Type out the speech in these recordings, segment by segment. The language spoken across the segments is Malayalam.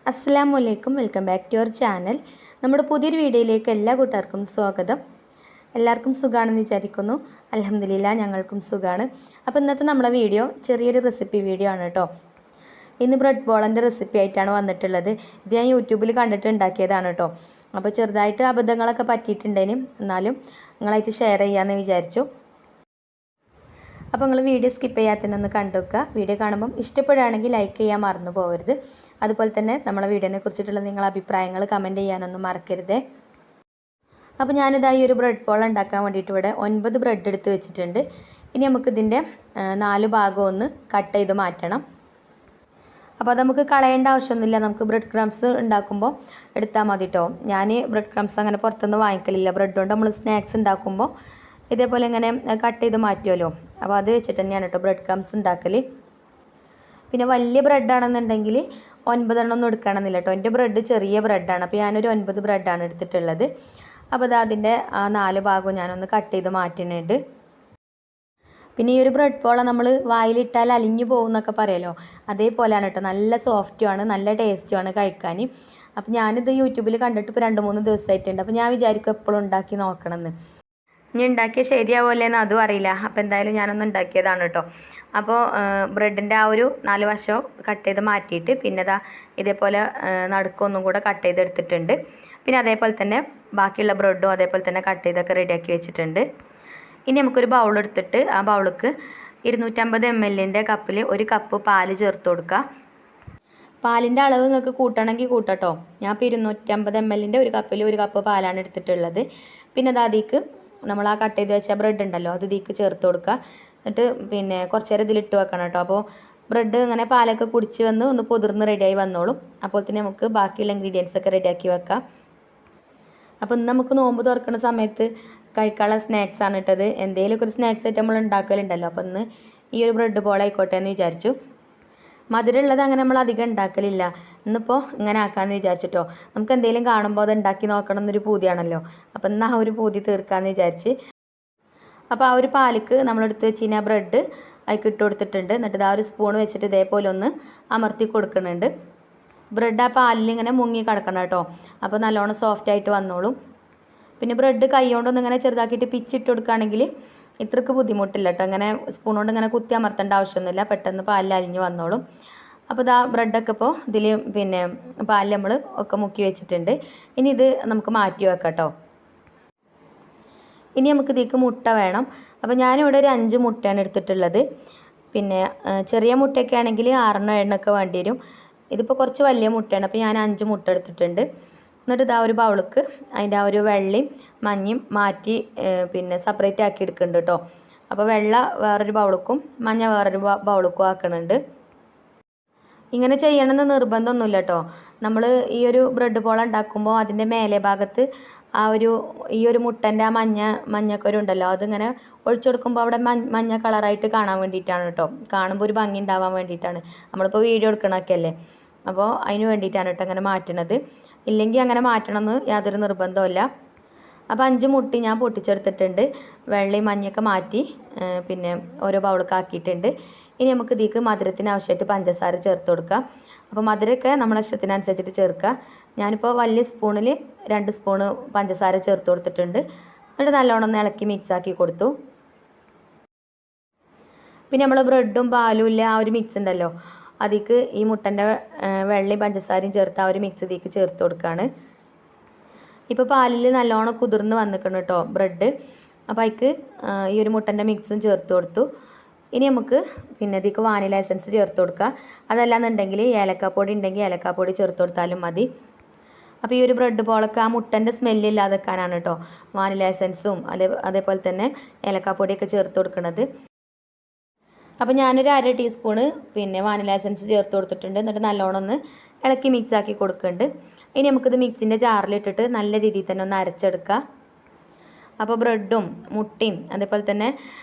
അസ്സലാമു അലൈക്കും. Welcome back to your channel. നമ്മുടെ പുതിയൊരു വീഡിയോയിലേക്ക് എല്ലാ കൂട്ടുകാർക്കും സ്വാഗതം. എല്ലാവർക്കും സുഖമാണെന്ന് വിചാരിക്കുന്നു. അൽഹംദുലില്ലാ ഞങ്ങൾക്കും സുഖമാണ്. അപ്പോൾ ഇന്നത്തെ നമ്മളെ വീഡിയോ ചെറിയൊരു റെസിപ്പി വീഡിയോ ആണ് കേട്ടോ. ഇന്ന് ബ്രെഡ് ബോളിൻ്റെ റെസിപ്പി ആയിട്ടാണ് വന്നിട്ടുള്ളത്. ഇത് ഞാൻ യൂട്യൂബിൽ കണ്ടിട്ട് ഉണ്ടാക്കിയതാണ് കേട്ടോ. അപ്പോൾ ചെറുതായിട്ട് അബദ്ധങ്ങളൊക്കെ പറ്റിയിട്ടുണ്ടേനും എന്നാലും നിങ്ങളായിട്ട് ഷെയർ ചെയ്യാമെന്ന് വിചാരിച്ചു. അപ്പോൾ നിങ്ങൾ വീഡിയോ സ്കിപ്പ് ചെയ്യാത്തതിനൊന്ന് കണ്ടു വെക്കുക. വീഡിയോ കാണുമ്പം ഇഷ്ടപ്പെടുകയാണെങ്കിൽ ലൈക്ക് ചെയ്യാൻ മറന്നു പോകരുത്. അതുപോലെ തന്നെ നമ്മളെ വീഡിയോനെ കുറിച്ചിട്ടുള്ള നിങ്ങളുടെ അഭിപ്രായങ്ങൾ കമൻറ്റ് ചെയ്യാനൊന്നും മറക്കരുത്. അപ്പോൾ ഞാനിതായി ഒരു ബ്രെഡ് ബോൾ ഉണ്ടാക്കാൻ വേണ്ടിയിട്ട് ഇവിടെ 9 ബ്രെഡ് എടുത്ത് വെച്ചിട്ടുണ്ട്. ഇനി നമുക്കിതിൻ്റെ 4 ഭാഗം ഒന്ന് കട്ട് ചെയ്ത് മാറ്റണം. അപ്പോൾ അത് നമുക്ക് കളയേണ്ട ആവശ്യമൊന്നുമില്ല. നമുക്ക് ബ്രെഡ് ക്രംസ് ഉണ്ടാക്കുമ്പോൾ എടുത്താൽ മതി കേട്ടോ. ഞാൻ ബ്രെഡ് ക്രംസ് അങ്ങനെ പുറത്തുനിന്ന് വാങ്ങിക്കലില്ല. ബ്രെഡ് കൊണ്ട് നമ്മൾ സ്നാക്സ് ഉണ്ടാക്കുമ്പോൾ ഇതേപോലെ ഇങ്ങനെ കട്ട് ചെയ്ത് മാറ്റുമല്ലോ. അപ്പോൾ അത് വെച്ചിട്ട് തന്നെയാണ് കേട്ടോ ബ്രെഡ് ക്രംസ് ഉണ്ടാക്കൽ. പിന്നെ വലിയ ബ്രെഡാണെന്നുണ്ടെങ്കിൽ 9 എണ്ണം ഒന്നും എടുക്കണമെന്നില്ല കേട്ടോ. എൻ്റെ ബ്രെഡ് ചെറിയ ബ്രെഡാണ്. അപ്പോൾ ഞാനൊരു 9 ബ്രെഡാണ് എടുത്തിട്ടുള്ളത്. അപ്പോൾ അത് അതിൻ്റെ ആ 4 ഭാഗവും ഞാനൊന്ന് കട്ട് ചെയ്ത് മാറ്റുന്നുണ്ട്. പിന്നെ ഈ ഒരു ബ്രെഡ് ബോള നമ്മൾ വായിലിട്ടാൽ അലിഞ്ഞു പോകും എന്നൊക്കെ പറയുമല്ലോ, അതേപോലെയാണ് കേട്ടോ. നല്ല സോഫ്റ്റുമാണ്, നല്ല ടേസ്റ്റുമാണ് കഴിക്കാൻ. അപ്പോൾ ഞാനിത് യൂട്യൂബിൽ കണ്ടിട്ട് ഇപ്പോൾ 2-3 ദിവസമായിട്ടുണ്ട്. അപ്പോൾ ഞാൻ വിചാരിക്കും എപ്പോഴും ഉണ്ടാക്കി നോക്കണമെന്ന്. ഇനി ഉണ്ടാക്കിയ ശരിയാവുമല്ലേന്ന് അതും അറിയില്ല. അപ്പോൾ എന്തായാലും ഞാനൊന്ന് ഉണ്ടാക്കിയതാണ് കേട്ടോ. അപ്പോൾ ബ്രെഡിൻ്റെ ആ ഒരു 4 വശവും കട്ട് ചെയ്ത് മാറ്റിയിട്ട് പിന്നെ ഇതേപോലെ നടുക്കൊന്നും കൂടെ കട്ട് ചെയ്തെടുത്തിട്ടുണ്ട്. പിന്നെ അതേപോലെ തന്നെ ബാക്കിയുള്ള ബ്രെഡും അതേപോലെ തന്നെ കട്ട് ചെയ്തൊക്കെ റെഡിയാക്കി വെച്ചിട്ടുണ്ട്. ഇനി നമുക്കൊരു ബൗൾ എടുത്തിട്ട് ആ ബൗൾക്ക് 250 ml കപ്പിൽ 1 കപ്പ് പാല് ചേർത്ത് കൊടുക്കുക. പാലിൻ്റെ അളവ് നിങ്ങൾക്ക് കൂട്ടണമെങ്കിൽ കൂട്ടട്ടോ. ഞാൻ ഇപ്പോൾ 250 ml 1 കപ്പിൽ 1 കപ്പ് പാലാണ് എടുത്തിട്ടുള്ളത്. പിന്നെ അതിലേക്ക് നമ്മൾ ആ കട്ട് ചെയ്ത് വെച്ച ബ്രെഡ് ഉണ്ടല്ലോ അത് ഇതിലേക്ക് ചേർത്ത് കൊടുക്കുക. എന്നിട്ട് പിന്നെ കുറച്ച് നേരം ഇതിലിട്ട് വെക്കണം കേട്ടോ. അപ്പോൾ ബ്രെഡ് ഇങ്ങനെ പാലൊക്കെ കുടിച്ച് വന്ന് ഒന്ന് പൊതിർന്ന് റെഡിയായി വന്നോളും. അപ്പോൾ തന്നെ നമുക്ക് ബാക്കിയുള്ള ഇൻഗ്രീഡിയൻസ് ഒക്കെ റെഡിയാക്കി വെക്കാം. അപ്പോൾ ഇന്ന് നമുക്ക് നോമ്പ് തുറക്കുന്ന സമയത്ത് കഴിക്കാനുള്ള സ്നാക്സ് ആണ് ഇട്ടത്. എന്തെങ്കിലുമൊക്കെ ഒരു സ്നാക്സ് ആയിട്ട് നമ്മൾ ഉണ്ടാക്കലുണ്ടല്ലോ. അപ്പോൾ ഇന്ന് ഈ ഒരു ബ്രെഡ് ബോൾ ആയിക്കോട്ടെ എന്ന് വിചാരിച്ചു. മധുരമുള്ളത് അങ്ങനെ നമ്മൾ അധികം ഉണ്ടാക്കലില്ല. ഇന്നിപ്പോൾ ഇങ്ങനെ ആക്കാമെന്ന് വിചാരിച്ചിട്ടോ. നമുക്ക് എന്തെങ്കിലും കാണുമ്പോൾ അത് ഉണ്ടാക്കി നോക്കണം എന്നൊരു പൂതിയാണല്ലോ. അപ്പോൾ ഇന്ന് ആ ഒരു പൂതി തീർക്കാമെന്ന് വിചാരിച്ച് അപ്പോൾ ആ ഒരു പാലിക്ക് നമ്മളെടുത്ത് വെച്ചിരുന്ന ബ്രെഡ് അതിലേക്ക് ഇട്ട് കൊടുത്തിട്ടുണ്ട്. എന്നിട്ട് ആ ഒരു സ്പൂൺ വെച്ചിട്ട് ഇതേപോലെ ഒന്ന് അമർത്തി കൊടുക്കുന്നുണ്ട്. ബ്രെഡ് ആ പാലിൽ ഇങ്ങനെ മുങ്ങി കിടക്കണം കേട്ടോ. അപ്പോൾ നല്ലോണം സോഫ്റ്റ് ആയിട്ട് വന്നോളും. പിന്നെ ബ്രെഡ് കൈ കൊണ്ടൊന്ന് ഇങ്ങനെ ചെറുതാക്കിയിട്ട് പിച്ചിട്ട് കൊടുക്കുകയാണെങ്കിൽ ഇത്രക്ക് ബുദ്ധിമുട്ടില്ല കേട്ടോ. ഇങ്ങനെ സ്പൂൺ കൊണ്ട് ഇങ്ങനെ കുത്തി അമർത്തേണ്ട ആവശ്യമൊന്നുമില്ല. പെട്ടെന്ന് പാലിൽ അലിഞ്ഞ് വന്നോളും. അപ്പോൾ ഇതാ ബ്രെഡൊക്കെ ഇപ്പോൾ ഇതിൽ പിന്നെ പാലിൽ നമ്മൾ ഒക്കെ മുക്കി വെച്ചിട്ടുണ്ട്. ഇനി ഇത് നമുക്ക് മാറ്റി വെക്കാം കേട്ടോ. ഇനി നമുക്ക് ഇതിലേക്ക് മുട്ട വേണം. അപ്പോൾ ഞാനിവിടെ ഒരു 5 മുട്ടയാണ് എടുത്തിട്ടുള്ളത്. പിന്നെ ചെറിയ മുട്ടയൊക്കെ ആണെങ്കിൽ 6 എണ്ണമൊക്കെ വേണ്ടി വരും. ഇതിപ്പോൾ കുറച്ച് വലിയ മുട്ടയാണ്. അപ്പോൾ ഞാൻ 5 മുട്ട എടുത്തിട്ടുണ്ട്. എന്നിട്ട് ഇതാ ഒരു ബൗൾക്ക് അതിൻ്റെ ആ ഒരു വെള്ളയും മഞ്ഞയും മാറ്റി പിന്നെ സെപ്പറേറ്റ് ആക്കി എടുക്കുന്നുണ്ട് കേട്ടോ. അപ്പോൾ വെള്ള വേറൊരു ബൗൾക്കും മഞ്ഞ വേറൊരു ബൗൾക്കും ആക്കുന്നുണ്ട്. ഇങ്ങനെ ചെയ്യണമെന്ന് നിർബന്ധമൊന്നുമില്ല കേട്ടോ. നമ്മൾ ഈ ഒരു ബ്രെഡ് ബോൾ ഉണ്ടാക്കുമ്പോൾ അതിൻ്റെ മേലെ ഭാഗത്ത് ആ ഈ ഒരു മുട്ടൻ്റെ ആ മഞ്ഞക്കരുണ്ടല്ലോ അതിങ്ങനെ ഒഴിച്ചു കൊടുക്കുമ്പോൾ അവിടെ മഞ്ഞ കളറായിട്ട് കാണാൻ വേണ്ടിയിട്ടാണ് കേട്ടോ. കാണുമ്പോൾ ഒരു ഭംഗി ഉണ്ടാവാൻ വേണ്ടിയിട്ടാണ്. നമ്മളിപ്പോൾ വീഡിയോ എടുക്കണമൊക്കെ അല്ലേ, അപ്പോൾ അതിന് വേണ്ടിയിട്ടാണ് കേട്ടോ അങ്ങനെ മാറ്റണത്. ഇല്ലെങ്കിൽ അങ്ങനെ മാറ്റണമെന്ന് യാതൊരു നിർബന്ധമില്ല. അപ്പോൾ 5 മുട്ടി ഞാൻ പൊട്ടിച്ചെടുത്തിട്ടുണ്ട്. വെള്ളയും മഞ്ഞയൊക്കെ മാറ്റി പിന്നെ ഓരോ ബൗളൊക്കെ ആക്കിയിട്ടുണ്ട്. ഇനി നമുക്ക് ഇതിലേക്ക് മധുരത്തിന് ആവശ്യമായിട്ട് പഞ്ചസാര ചേർത്ത് കൊടുക്കാം. അപ്പോൾ മധുരമൊക്കെ നമ്മളെ ഇഷ്ടത്തിനനുസരിച്ചിട്ട് ചേർക്കുക. ഞാനിപ്പോൾ വലിയ സ്പൂണിൽ 2 സ്പൂണ് പഞ്ചസാര ചേർത്ത് കൊടുത്തിട്ടുണ്ട്. എന്നിട്ട് നല്ലോണം ഒന്ന് ഇളക്കി മിക്സാക്കി കൊടുത്തു. പിന്നെ നമ്മൾ ബ്രെഡും പാലും ഇല്ല ആ ഒരു മിക്സ് ഉണ്ടല്ലോ, അതിലേക്ക് ഈ മുട്ടൻ്റെ വെള്ളയും പഞ്ചസാരയും ചേർത്ത് ആ ഒരു മിക്സ് ഇതിലേക്ക് ചേർത്ത് കൊടുക്കുകയാണ്. ഇപ്പോൾ പാലിൽ നല്ലോണം കുതിർന്ന് വന്നിക്കണം കേട്ടോ ബ്രെഡ്. അപ്പോൾ അതിലേക്ക് ഈ ഒരു മുട്ടൻ്റെ മിക്സും ചേർത്ത് കൊടുത്തു. ഇനി നമുക്ക് പിന്നെ ഇതിലേക്ക് വാനില എസൻസ് ചേർത്ത് കൊടുക്കുക. അതല്ലാന്നുണ്ടെങ്കിൽ ഏലക്കാപ്പൊടി ഉണ്ടെങ്കിൽ ഏലക്കാപ്പൊടി ചേർത്ത് കൊടുത്താലും മതി. അപ്പോൾ ഈ ഒരു ബ്രെഡ് ബോളൊക്കെ ആ മുട്ടൻ്റെ സ്മെല്ല് ഇല്ലാതെ വെക്കാനാണ് കേട്ടോ വാനില എസൻസും അതേപോലെ തന്നെ ഏലക്കാപ്പൊടിയൊക്കെ ചേർത്ത് കൊടുക്കുന്നത്. അപ്പോൾ ഞാനൊരു 1/2 ടീസ്പൂണ് പിന്നെ വാനില എസൻസ് ചേർത്ത് കൊടുത്തിട്ടുണ്ട്. എന്നിട്ട് നല്ലോണം ഒന്ന് ഇളക്കി മിക്സാക്കി കൊടുക്കുന്നുണ്ട്. ഇനി നമുക്കിത് മിക്സിൻ്റെ ജാറിലിട്ടിട്ട് നല്ല രീതിയിൽ തന്നെ ഒന്ന് അരച്ചെടുക്കുക. അപ്പോൾ ബ്രെഡും മുട്ടയും അതേപോലെ തന്നെ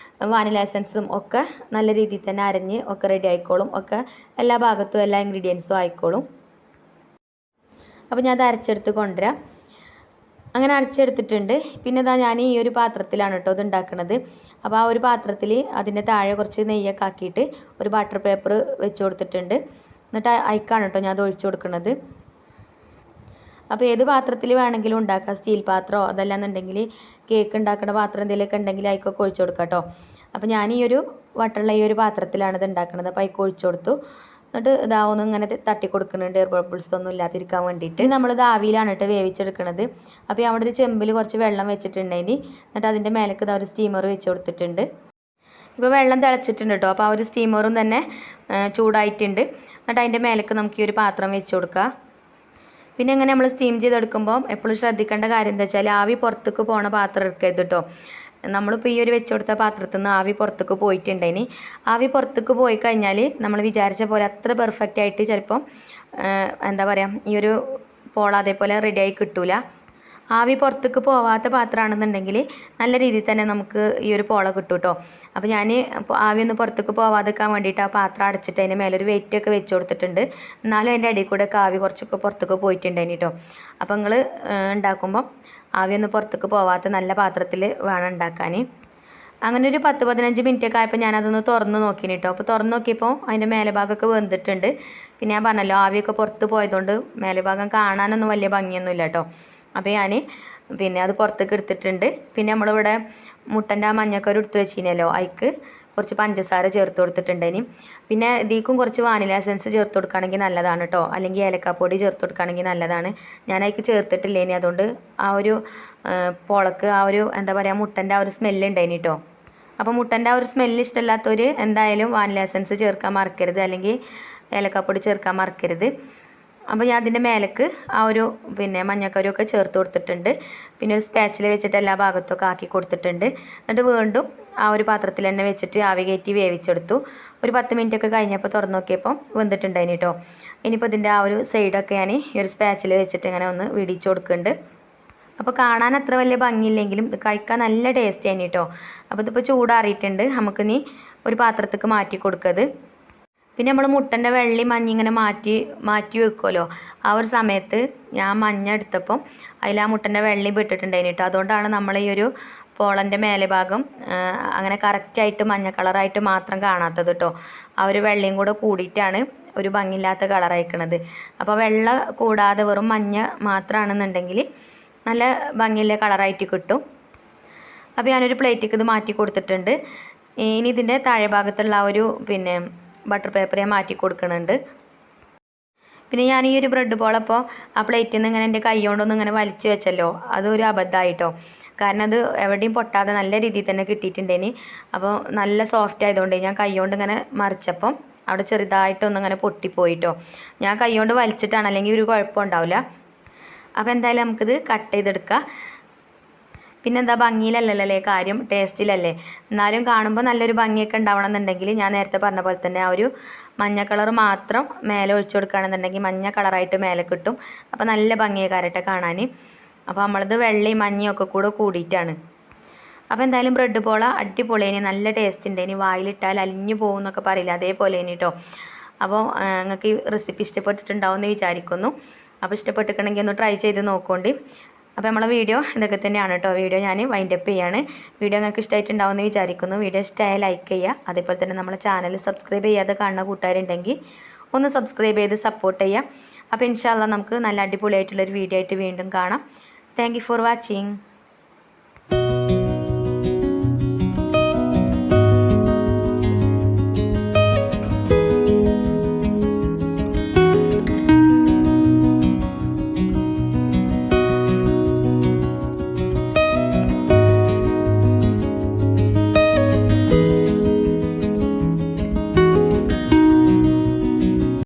വാനില എസൻസും ഒക്കെ നല്ല രീതിയിൽ തന്നെ അരഞ്ഞ് ഒക്കെ റെഡി ആയിക്കോളും. ഒക്കെ എല്ലാ ഭാഗത്തും എല്ലാ ഇൻഗ്രീഡിയൻസും ആയിക്കോളും. അപ്പോൾ ഞാൻ അത് അരച്ചെടുത്ത് കൊണ്ടുവരാം. അങ്ങനെ അരച്ചെടുത്തിട്ടുണ്ട്. പിന്നെ ഞാൻ ഈ ഒരു പാത്രത്തിലാണ് കേട്ടോ ഇത് ഉണ്ടാക്കുന്നത്. അപ്പോൾ ആ ഒരു പാത്രത്തിൽ അതിൻ്റെ താഴെ കുറച്ച് നെയ്യൊക്കെ ആക്കിയിട്ട് ഒരു ബട്ടർ പേപ്പർ വെച്ച് കൊടുത്തിട്ടുണ്ട്. എന്നിട്ട് അതിലേക്കാണ് കേട്ടോ ഞാൻ അത് ഒഴിച്ചു കൊടുക്കുന്നത്. അപ്പോൾ ഏത് പാത്രത്തിൽ വേണമെങ്കിലും ഉണ്ടാക്കാം, സ്റ്റീൽ പാത്രമോ അതല്ലാന്നുണ്ടെങ്കിൽ കേക്ക് ഉണ്ടാക്കുന്ന പാത്രം എന്തെങ്കിലുമൊക്കെ ഉണ്ടെങ്കിൽ അതിക്കൊക്കെ ഒഴിച്ചു കൊടുക്കാം കേട്ടോ. അപ്പോൾ ഞാൻ ഈ ഒരു വട്ടുള്ള ഈ ഒരു പാത്രത്തിലാണ് ഇത് ഉണ്ടാക്കുന്നത്. അപ്പോൾ അതിക്ക് ഒഴിച്ചു കൊടുത്തു. എന്നിട്ട് ഇതാവുന്ന ഇങ്ങനെ തട്ടി കൊടുക്കുന്നുണ്ട്, എയർ ബബിൾസ് ഒന്നും ഇല്ലാതിരിക്കാൻ വേണ്ടിയിട്ട്. നമ്മളിത് ആവിയിലാണ് കേട്ടോ വേവിച്ചെടുക്കുന്നത്. അപ്പോൾ അവിടെ ഒരു ചെമ്പിൽ കുറച്ച് വെള്ളം വെച്ചിട്ടുണ്ടെങ്കിൽ എന്നിട്ട് അതിൻ്റെ മേലേക്ക് ഇതാ ഒരു സ്റ്റീമർ വെച്ച് കൊടുത്തിട്ടുണ്ട്. ഇപ്പോൾ വെള്ളം തിളച്ചിട്ടുണ്ട് കേട്ടോ. അപ്പോൾ ആ ഒരു സ്റ്റീമറും തന്നെ ചൂടായിട്ടുണ്ട്. എന്നിട്ട് അതിൻ്റെ മേലേക്ക് നമുക്ക് ഈ ഒരു പാത്രം വെച്ച് കൊടുക്കുക. പിന്നെ ഇങ്ങനെ നമ്മൾ സ്റ്റീം ചെയ്തെടുക്കുമ്പോൾ എപ്പോഴും ശ്രദ്ധിക്കേണ്ട കാര്യം എന്താ വെച്ചാൽ ആവി പുറത്തേക്ക് പോണ പാത്രം എടുക്കരുത് കേട്ടോ. നമ്മളിപ്പോൾ ഈ ഒരു വെച്ച് കൊടുത്ത പാത്രത്തിൽ നിന്ന് ആവി പുറത്തേക്ക് പോയിട്ടുണ്ടെങ്കിൽ ആവി പുറത്തേക്ക് പോയി കഴിഞ്ഞാൽ നമ്മൾ വിചാരിച്ച പോലെ അത്ര പെർഫെക്റ്റ് ആയിട്ട് ചിലപ്പം എന്താ പറയുക ഈ ഒരു പോള അതേപോലെ റെഡിയായി കിട്ടൂല. ആവി പുറത്തേക്ക് പോവാത്ത പാത്രമാണെന്നുണ്ടെങ്കിൽ നല്ല രീതിയിൽ തന്നെ നമുക്ക് ഈ ഒരു പോള കിട്ടും കേട്ടോ. അപ്പോൾ ഞാൻ ആവി ഒന്ന് പുറത്തേക്ക് പോവാതിരിക്കാൻ വേണ്ടിയിട്ട് ആ പാത്രം അടച്ചിട്ട് അതിൻ്റെ മേലൊരു വെയിറ്റൊക്കെ വെച്ച് കൊടുത്തിട്ടുണ്ട്. എന്നാലും അതിൻ്റെ അടിയിൽ കൂടെ ഒക്കെ ആവി കുറച്ചൊക്കെ പുറത്തേക്ക് പോയിട്ടുണ്ടായിന് കേട്ടോ. അപ്പോൾ നിങ്ങൾ ഉണ്ടാക്കുമ്പം ആവിയൊന്നും പുറത്തേക്ക് പോവാത്ത നല്ല പാത്രത്തിൽ വേണം ഉണ്ടാക്കാൻ. അങ്ങനെ ഒരു 10-15 മിനിറ്റൊക്കെ ആയപ്പോൾ ഞാനതൊന്ന് തുറന്ന് നോക്കിന് കേട്ടോ. അപ്പോൾ തുറന്ന് നോക്കിയപ്പോൾ അതിൻ്റെ മേലെ ഭാഗമൊക്കെ വെന്തിട്ടുണ്ട്. പിന്നെ ഞാൻ പറഞ്ഞല്ലോ ആവിയൊക്കെ പുറത്ത് പോയതുകൊണ്ട് മേലെ ഭാഗം കാണാനൊന്നും വലിയ ഭംഗിയൊന്നുമില്ല കേട്ടോ. അപ്പോൾ ഞാൻ പിന്നെ അത് പുറത്തേക്ക് എടുത്തിട്ടുണ്ട്. പിന്നെ നമ്മളിവിടെ മുട്ടൻ്റെ ആ മഞ്ഞക്കറി എടുത്ത് വെച്ചിനല്ലോ, അതിക്ക് കുറച്ച് പഞ്ചസാര ചേർത്ത് കൊടുത്തിട്ടുണ്ടേനി. പിന്നെ ഇതിക്കും കുറച്ച് വാനില എസൻസ് ചേർത്ത് കൊടുക്കുകയാണെങ്കിൽ നല്ലതാണ് കേട്ടോ, അല്ലെങ്കിൽ ഏലക്കാപ്പൊടി ചേർത്ത് കൊടുക്കുകയാണെങ്കിൽ നല്ലതാണ്. ഞാൻ അതിക്ക് ചേർത്തിട്ടില്ലേനി, അതുകൊണ്ട് ആ ഒരു പോളക്ക് ആ ഒരു എന്താ പറയുക മുട്ടൻ്റെ ആ ഒരു സ്മെല്ല് ഉണ്ടായിനി കേട്ടോ. അപ്പോൾ മുട്ടൻ്റെ ആ ഒരു സ്മെല്ല് ഇഷ്ടമില്ലാത്തവർ എന്തായാലും വാനില എസൻസ് ചേർക്കാൻ മറക്കരുത്, അല്ലെങ്കിൽ ഏലക്കാപ്പൊടി ചേർക്കാൻ മറക്കരുത്. അപ്പോൾ ഞാൻ അതിൻ്റെ മേലേക്ക് ആ ഒരു പിന്നെ മഞ്ഞക്കറിയൊക്കെ ചേർത്ത് കൊടുത്തിട്ടുണ്ട്. പിന്നെ ഒരു സ്പാച്ചിൽ വെച്ചിട്ട് എല്ലാ ഭാഗത്തൊക്കെ ആക്കി കൊടുത്തിട്ടുണ്ട്. എന്നിട്ട് വീണ്ടും ആ ഒരു പാത്രത്തിൽ തന്നെ വെച്ചിട്ട് ആവി കയറ്റി വേവിച്ചെടുത്തു. ഒരു 10 മിനിറ്റൊക്കെ കഴിഞ്ഞപ്പോൾ തുറന്ന് നോക്കിയപ്പോൾ വെന്തിട്ടുണ്ടായിന് കേട്ടോ. ഇനിയിപ്പോൾ ഇതിൻ്റെ ആ ഒരു സൈഡൊക്കെ ഞാൻ ഈ ഒരു സ്പാച്ചിൽ വെച്ചിട്ട് ഇങ്ങനെ ഒന്ന് വിടിച്ചു കൊടുക്കുന്നുണ്ട്. അപ്പോൾ കാണാൻ അത്ര വലിയ ഭംഗിയില്ലെങ്കിലും ഇത് കഴിക്കാൻ നല്ല ടേസ്റ്റ് ആയിന് കേട്ടോ. അപ്പോൾ ഇതിപ്പോൾ ചൂടാറിയിട്ടുണ്ട്. നമുക്കിനി ഒരു പാത്രത്തേക്ക് മാറ്റി കൊടുക്കത്. പിന്നെ നമ്മൾ മുട്ടൻ്റെ വെള്ളി മഞ്ഞ ഇങ്ങനെ മാറ്റി വെക്കുമല്ലോ, ആ ഒരു സമയത്ത് ഞാൻ മഞ്ഞ എടുത്തപ്പം അതിൽ ആ മുട്ടൻ്റെ വെള്ളി വിട്ടിട്ടുണ്ടായിന് കേട്ടോ. അതുകൊണ്ടാണ് നമ്മൾ ഈ ഒരു പോളൻ്റെ മേലെ ഭാഗം അങ്ങനെ കറക്റ്റായിട്ട് മഞ്ഞ കളറായിട്ട് മാത്രം കാണാത്തത് കേട്ടോ. ആ ഒരു വെള്ളയും കൂടെ കൂടിയിട്ടാണ് ഒരു ഭംഗിയില്ലാത്ത കളറായിക്കണത്. അപ്പോൾ വെള്ള കൂടാതെ വെറും മഞ്ഞ മാത്രമാണെന്നുണ്ടെങ്കിൽ നല്ല ഭംഗിയുള്ള കളറായിട്ട് കിട്ടും. അപ്പോൾ ഞാനൊരു പ്ലേറ്റിലേക്ക് ഇത് മാറ്റി കൊടുത്തിട്ടുണ്ട്. ഇനി ഇതിൻ്റെ താഴെ ഭാഗത്തുള്ള ആ ഒരു പിന്നെ ബട്ടർ പേപ്പർ ഞാൻ മാറ്റി കൊടുക്കുന്നുണ്ട്. പിന്നെ ഞാൻ ഈ ഒരു ബ്രെഡ് ബോളപ്പോൾ ആ പ്ലേറ്റിൽ നിന്ന് ഇങ്ങനെ എൻ്റെ കൈ കൊണ്ടൊന്നും ഇങ്ങനെ വലിച്ചു വെച്ചല്ലോ, അതൊരു അബദ്ധമായിട്ടോ. കാരണം അത് എവിടെയും പൊട്ടാതെ നല്ല രീതിയിൽ തന്നെ കിട്ടിയിട്ടുണ്ടേനി. അപ്പോൾ നല്ല സോഫ്റ്റ് ആയതുകൊണ്ട് ഞാൻ കൈ കൊണ്ട് ഇങ്ങനെ മറിച്ചപ്പം അവിടെ ചെറുതായിട്ടൊന്നും ഇങ്ങനെ പൊട്ടിപ്പോയിട്ടോ. ഞാൻ കൈ കൊണ്ട് വലിച്ചിട്ടാണ്, അല്ലെങ്കിൽ ഒരു കുഴപ്പമുണ്ടാവില്ല. അപ്പോൾ എന്തായാലും നമുക്കിത് കട്ട് ചെയ്തെടുക്കാം. പിന്നെന്താ ഭംഗിയിലല്ലല്ലേ കാര്യം, ടേസ്റ്റിലല്ലേ. എന്നാലും കാണുമ്പോൾ നല്ലൊരു ഭംഗിയൊക്കെ ഉണ്ടാവണം എന്നുണ്ടെങ്കിൽ ഞാൻ നേരത്തെ പറഞ്ഞ പോലെ തന്നെ ആ ഒരു മഞ്ഞ കളർ മാത്രം മേലെ ഒഴിച്ചു കൊടുക്കുകയാണെന്നുണ്ടെങ്കിൽ മഞ്ഞ കളറായിട്ട് മേലെ കിട്ടും. അപ്പോൾ നല്ല ഭംഗിയൊക്കെ കാണാൻ. അപ്പോൾ നമ്മളത് വെള്ളയും മഞ്ഞയും ഒക്കെ കൂടെ കൂടിയിട്ടാണ്. അപ്പോൾ എന്തായാലും ബ്രെഡ് പോള അടിപൊളിയേനി, നല്ല ടേസ്റ്റ് ഉണ്ട്. ഇനി വായിലിട്ടാൽ അലിഞ്ഞു പോകും എന്നൊക്കെ പറയില്ല, അതേപോലെ ഇനി കേട്ടോ. അപ്പോൾ നിങ്ങൾക്ക് ഈ റെസിപ്പി ഇഷ്ടപ്പെട്ടിട്ടുണ്ടാവും എന്ന് വിചാരിക്കുന്നു. അപ്പോൾ ഇഷ്ടപ്പെട്ടിട്ടുണ്ടെങ്കിൽ ഒന്ന് ട്രൈ ചെയ്ത് നോക്കോണ്ടി. അപ്പോൾ നമ്മളെ വീഡിയോ ഇതൊക്കെ തന്നെയാണ് കേട്ടോ. വീഡിയോ ഞാൻ വൈൻഡപ്പ് ചെയ്യാണ്. വീഡിയോ നിങ്ങൾക്ക് ഇഷ്ടമായിട്ടുണ്ടാവുമെന്ന് വിചാരിക്കുന്നു. വീഡിയോ ഇഷ്ടമായ ലൈക്ക് ചെയ്യുക. അതേപോലെ തന്നെ നമ്മളെ ചാനൽ സബ്സ്ക്രൈബ് ചെയ്യാതെ കാണുന്ന കൂട്ടുകാരുണ്ടെങ്കിൽ ഒന്ന് സബ്സ്ക്രൈബ് ചെയ്ത് സപ്പോർട്ട് ചെയ്യുക. അപ്പോൾ ഇൻഷാ അല്ലാഹ് നമുക്ക് നല്ല അടിപൊളിയായിട്ടുള്ളൊരു വീഡിയോ ആയിട്ട് വീണ്ടും കാണാം. Thank you for watching.